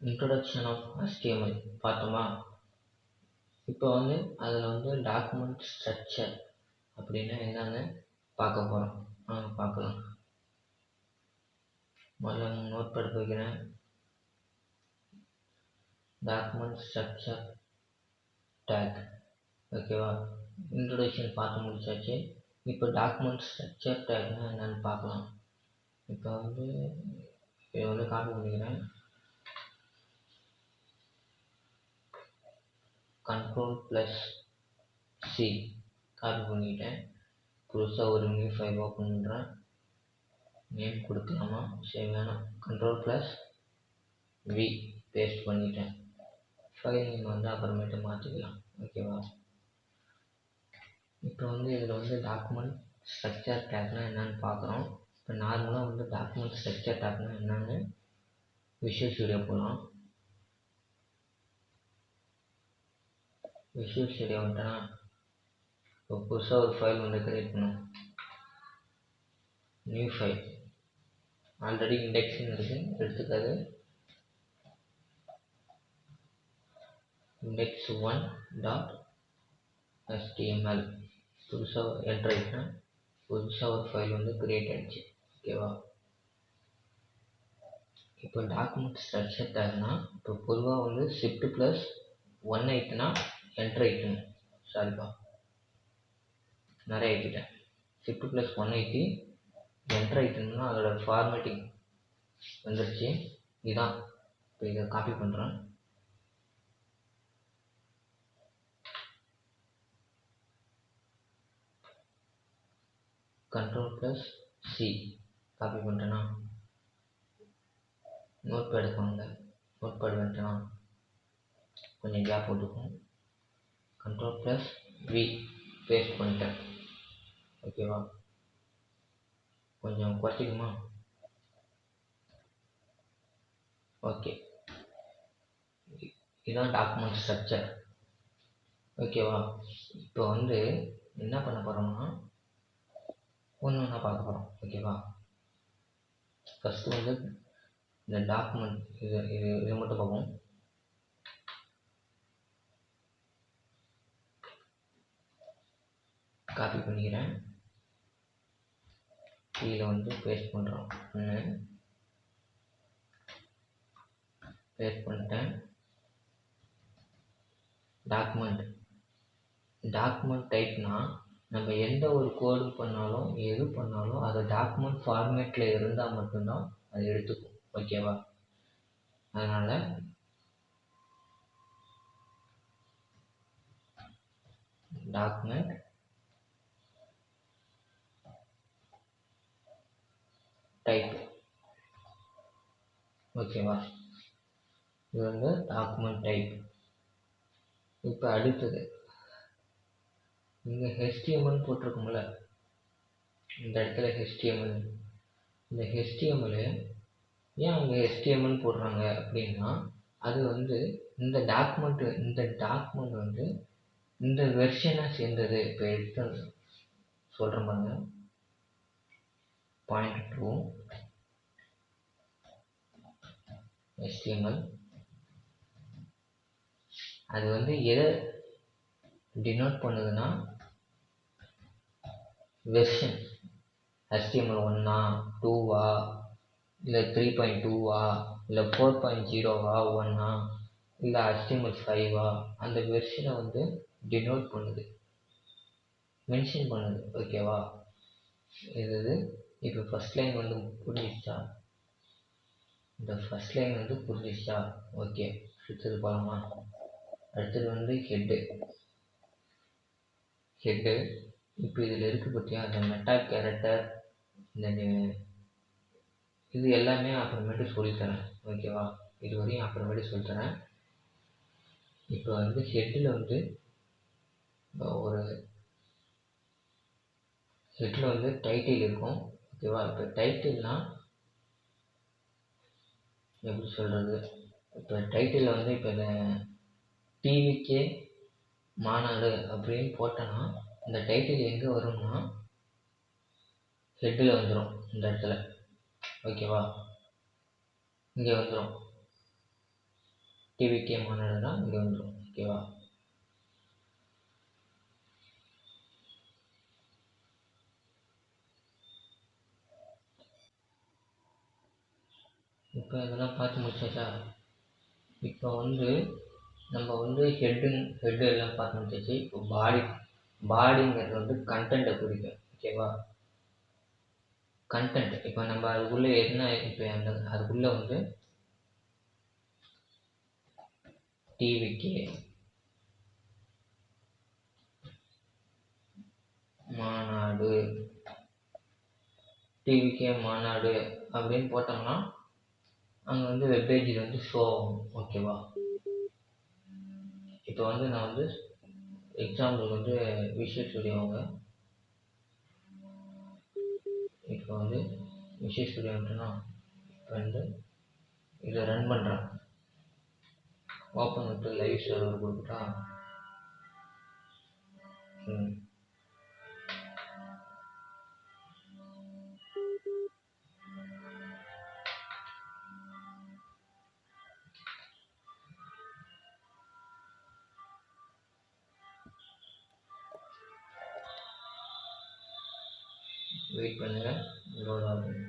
Introduction of HTML பார்த்தோமா. இப்போ வந்து அதில் வந்து டாக்குமெண்ட் ஸ்ட்ரக்சர் அப்படின்னா என்னன்னு பார்க்க போகிறோம். பார்க்கலாம். முதல்ல நோட் பண்ணி வைக்கிறேன். Document structure take. ஓகேவா, இன்ட்ரோடக்ஷன் பார்த்து முடிச்சாச்சு. இப்போ டாக்குமெண்ட் ஸ்ட்ரக்சர் டேக்னா என்னன்னு பார்க்கலாம். இப்போ வந்து இதை வந்து காப்பி பண்ணிக்கிறேன். Ctrl+C காப்பி பண்ணிக்கிட்டேன். புதுசாக ஒரு நியூ ஃபைல் ஓப்பன் பண்ணுறேன். நேம் கொடுக்கலாமா? சரி, வேணாம். Ctrl+V பேஸ்ட் பண்ணிட்டேன். ஃபைல் நேம் வந்து அப்புறமேட்டு மாற்றிக்கலாம். ஓகேவா. இப்போ வந்து இதில் வந்து டாக்குமெண்ட் ஸ்ட்ரக்சர் டேக்னா என்னன்னு பார்க்குறோம். இப்போ நார்மலாக வந்து டாக்குமெண்ட் ஸ்ட்ரக்சர் டேக்னா என்னன்னு விஷுவல் ஸ்டுடியோ போகலாம். விஷுவல் ஸ்டுடியோ வந்துட்டேன்னா இப்போ புதுசாக ஒரு ஃபைல் வந்து கிரியேட் பண்ணும். நியூ ஃபைல் ஆல்ரெடி இண்டெக்ஸ்ன்னு இருக்குது, எடுத்துக்காது. index1.html புதுசாக என்டர் ஆகிட்டேன். புதுசாக ஒரு ஃபைல் வந்து கிரியேட் ஆகிடுச்சு. ஓகேவா. இப்போ டாக்குமெண்ட் ஸ்ட்ரக்சர் டேக்னா இப்போ பொதுவாக வந்து Shift+1 ஐட்டுனா என்டர் ஐட்டணும். சாரிப்பா, நிறைய ஐட்டிட்டேன். Shift+1 ஐட்டி என்டர் ஐட்டணும்னா அதோட ஃபார்மேட்டிங் வந்துடுச்சு. இதுதான். இப்போ இதை காப்பி பண்ணுறேன். Ctrl+C காப்பி பண்ணிட்டேன்னா நோட் பேடு வாங்க. நோட் பேடு வந்துட்டேன்னா கொஞ்சம் கேப் போட்டுக்கும். Ctrl+V பேஸ்ட் பண்ணிட்டேன். ஓகேவா. கொஞ்சம் குறைச்சிக்குமா? ஓகே, இதுதான் டாக்குமெண்ட் ஸ்ட்ரக்சர். ஓகேவா. இப்போ வந்து என்ன பண்ண போகிறோம்னா ஒன்று ஒன்றா பார்க்க போகிறோம். ஓகேவா. ஃபஸ்ட்டு வந்து இந்த டாக்குமெண்ட் இது மட்டும் பார்ப்போம். காப்பி பண்ணிக்கிறேன். கீழே வந்து பேஸ்ட் பண்ணுறோம். பேஸ்ட் பண்ணிட்டேன். டாக்குமெண்ட் டைப்னா நம்ம எந்த ஒரு கோடு பண்ணாலும் எது பண்ணாலும் அது டாக்குமெண்ட் ஃபார்மேட்டில் இருந்தால் மட்டும்தான் அது எடுத்துக்கும். ஓகேவா. அதனால் டாக்குமெண்ட் டைப். ஓகேவா. இது வந்து டாக்குமெண்ட் டைப். இப்போ அடுத்தது இங்கே HTML போட்டிருக்கும்ல, இந்த இடத்துல HTML. இந்த HTML ஏன் அங்கே HTML போடுறாங்க அப்படின்னா அது வந்து இந்த டாக்குமெண்ட் வந்து இந்த வெர்ஷனை சேர்ந்தது. இப்போ எடுத்து சொல்கிறேன் பாருங்க. .2 HTML அது வந்து எதை டினோட் பண்ணுதுன்னா வெர்ஷன். HTML 1ஆ 2வா இல்லை 3.2வா இல்லை 4.0வா 1ஆ இல்லை HTML 5வா அந்த வெர்ஷனை வந்து டினோட் பண்ணுது, மென்ஷன் பண்ணுது. ஓகேவா. இது இப்போ ஃபஸ்ட் லைன் வந்து புரிஞ்சிச்சா? இந்த ஃபஸ்ட் லைன் வந்து புரிஞ்சிச்சா? ஓகே, அடுத்தது போகலாமா. அடுத்தது வந்து ஹெட்டு. இப்போ இதில் இருக்குது பார்த்தியா, அந்த மெட்டா கேரக்டர், இந்த இது எல்லாமே அப்புறமேட்டு சொல்லித்தரேன். ஓகேவா. இது வரையும் அப்புறமேட்டு சொல்லித்தரேன். இப்போ வந்து ஹெட்டில் வந்து டைட்டில் இருக்கும். ஓகேவா. இப்போ டைட்டில்னா எப்படி சொல்கிறது, இப்போ டைட்டிலில் வந்து இப்போ இந்த டிவிக்கே மாநாடு அப்படின்னு போட்டோன்னா இந்த டைட்டில் எங்கே வரும்னா ஹெட்டில் வந்துடும். இந்த இடத்துல. ஓகேவா. இங்கே வந்துடும். டிவிகே மாநாடுனா இங்கே வந்துடும். ஓகேவா? இப்போ இதெல்லாம் பார்த்து முடிச்சாச்சா? இப்போ வந்து நம்ம வந்து ஹெட்டு எல்லாம் பார்த்து முடிச்சாச்சு. இப்போ பாடிங்கிறது வந்து கண்டென்ட்டை குறிக்கும். ஓகேவா? கண்டென்ட் இப்போ நம்ம அதுக்குள்ளே என்ன, இப்போ அதுக்குள்ளே வந்து டிவிகே மாநாடு அப்படின்னு போட்டோம்னா அங்கே வந்து வெப்பேஜில் வந்து ஷோ ஆகும். ஓகேவா? இப்போ வந்து நான் வந்து எக்ஸாம்பிள் வந்து விஷுவல் ஸ்டுடியோங்க. இப்போ வந்து விஷுவல் ஸ்டுடியோ வந்துட்டுனா இப்போ வந்து இதை ரன் பண்ணுறேன். ஓப்பன் விட்டு லைவ் சர்வர் கொடுத்துட்டா வெயிட் பண்ணுங்கள், லோட் ஆகும்.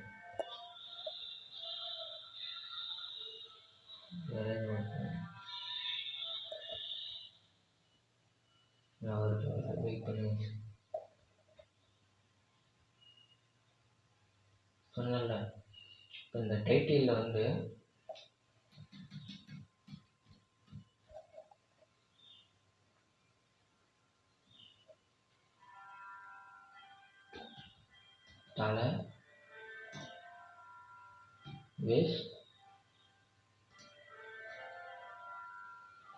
வெயிட் பண்ணுங்க. சொன்னல இப்போ இந்த டைட்டிலில் வந்து தலை வேஸ்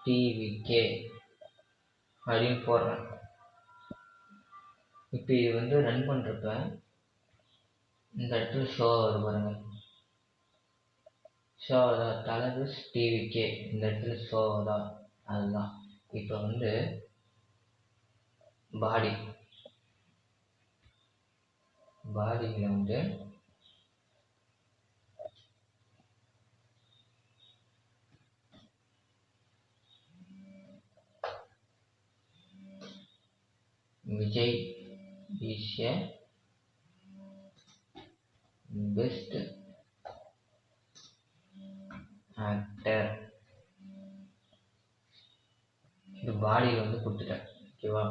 டிவிகே அப்படின்னு போடுறேன். இப்போ இது வந்து ரன் பண்ணுறப்ப இந்த இடத்துல ஷோ ஆகுது பாருங்க. ஷோ ஆகுதா? தலைவேஸ் டிவிகே இந்த இடத்துல ஷோ ஆகுதா? அதுதான். இப்போ வந்து பாடியில் வந்து Vijay is a best actor. இது பாடியில் வந்து கொடுத்துட்டேன். ஓகேவா?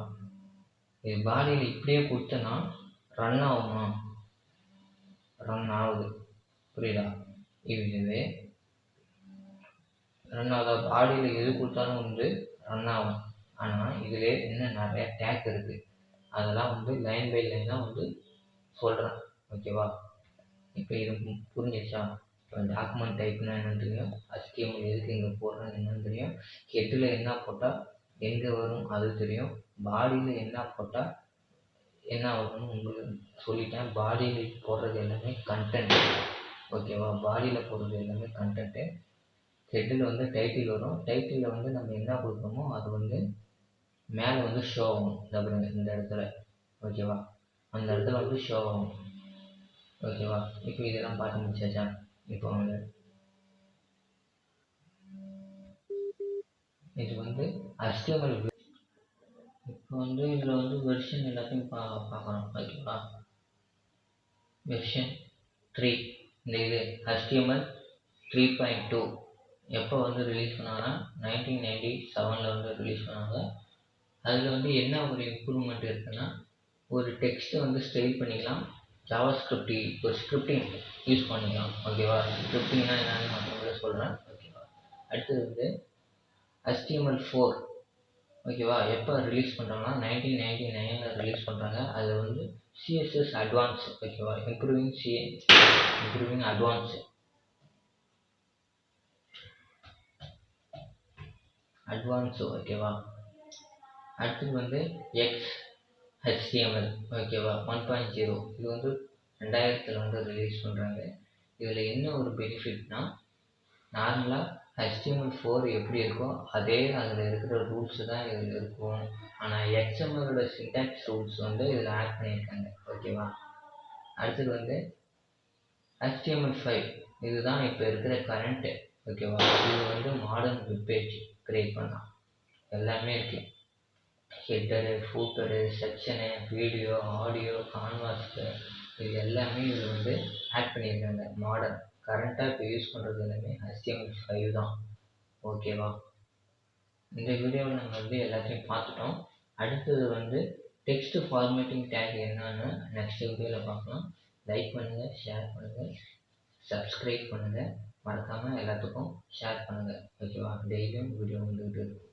இது பாடியில் இப்படியே கொடுத்தேன்னா ரன் ஆகுமா? ரன் ஆகுது. புரியுதா? இதுவே ரன் ஆகுதா? பாடியில் எது கொடுத்தாலும் வந்து ரன் ஆகும். ஆனால் இதில் இன்னும் நிறைய டேக் இருக்குது. அதெல்லாம் வந்து லைன் பை லைனாக வந்து சொல்கிறேன். ஓகேவா? இப்போ இது புரிஞ்சிச்சா? இப்போ டாக்குமெண்ட் டைப்னா என்னன்னு தெரியும், HTML எதுக்கு இங்கே போடுறேன்னு என்னன்னு தெரியும், ஹெட்டில் என்ன போட்டால் எங்கே வரும் அது தெரியும், பாடியில் என்ன போட்டால் என்ன வரும்னு உங்களுக்கு சொல்லிட்டேன். பாடியில் போடுறது எல்லாமே கண்டென்ட். ஓகேவா? பாடியில் போடுறது எல்லாமே கண்டென்ட்டு. ஹெட்டில் வந்து டைட்டில் வரும். டைட்டிலில் வந்து நம்ம என்ன கொடுக்குறோமோ அது வந்து மேலே வந்து ஷோ ஆகும். இந்த இடத்துல. ஓகேவா? அந்த இடத்துல வந்து ஷோ ஆகும். ஓகேவா? இப்போ இதெல்லாம் பார்த்து முடிச்சாச்சா? இப்போ வந்து இது வந்து HTML. இப்போ வந்து இதில் வந்து வெர்ஷன் எல்லாத்தையும் பார்க்கணும். ஓகேவா? வெர்ஷன் 3 இந்த இது HTML 3.2 எப்போ வந்து ரிலீஸ் பண்ணாங்கன்னா 1997 வந்து ரிலீஸ் பண்ணாங்க. அதில் வந்து என்ன ஒரு இம்ப்ரூவ்மெண்ட் இருக்குன்னா, ஒரு டெக்ஸ்ட்டை வந்து ஸ்டைல் பண்ணிக்கலாம். ஜாவாஸ்கிரிப்ட் ஒரு ஸ்கிரிப்டிங் யூஸ் பண்ணிக்கலாம். ஓகேவா? ஸ்கிரிப்டிங்னா என்னன்னு நான் சொல்கிறேன். ஓகேவா? அடுத்தது வந்து HTML4. ஓகேவா? எப்போ ரிலீஸ் பண்ணுறாங்கன்னா 1999 ரிலீஸ் பண்ணுறாங்க. அதில் வந்து CSS அட்வான்ஸ். ஓகேவா? Improving advance. ஓகேவா? அடுத்தது வந்து HTML. ஓகேவா? 1.0 இது வந்து 2000 வந்து ரிலீஸ் பண்ணுறாங்க. இதில் என்ன ஒரு பெனிஃபிட்னா, நார்மலாக HTML4 எப்படி இருக்கோ அதே அதில் இருக்கிற ரூல்ஸ் தான் இதில் இருக்கும். ஆனால் XMLோட சின்டாக்ஸ் ரூல்ஸ் வந்து இதில் ஆட் பண்ணியிருக்காங்க. ஓகேவா? அடுத்தது வந்து HTML5 இதுதான் இப்போ இருக்கிற கரண்ட்டு. ஓகேவா? இது வந்து மாடர்ன் வெப் பேஜ் கிரியேட் பண்ணலாம். எல்லாமே இருக்குது. ஹெட்டரு, ஃபூட்டரு, செக்ஷனு, வீடியோ, ஆடியோ, கான்வாஸு, இது எல்லாமே இதில் வந்து ஆட் பண்ணியிருக்காங்க. மாடர்ன் கரண்ட்டாக இப்போ யூஸ் பண்ணுறது எல்லாமே HTML5 தான். ஓகேவா? இந்த வீடியோவில் நம்ம வந்து எல்லாத்தையும் பார்த்துட்டோம். அடுத்தது வந்து டெக்ஸ்ட் ஃபார்மேட்டிங் டேக் என்னன்னு நெக்ஸ்ட் வீடியோவில் பார்க்கலாம். லைக் பண்ணுங்கள், ஷேர் பண்ணுங்கள், சப்ஸ்கிரைப் பண்ணுங்கள், மறக்காமல் எல்லாத்துக்கும் ஷேர் பண்ணுங்கள். ஓகேவா? டெய்லியும் வீடியோ வந்துக்கிட்டு இருக்கும்.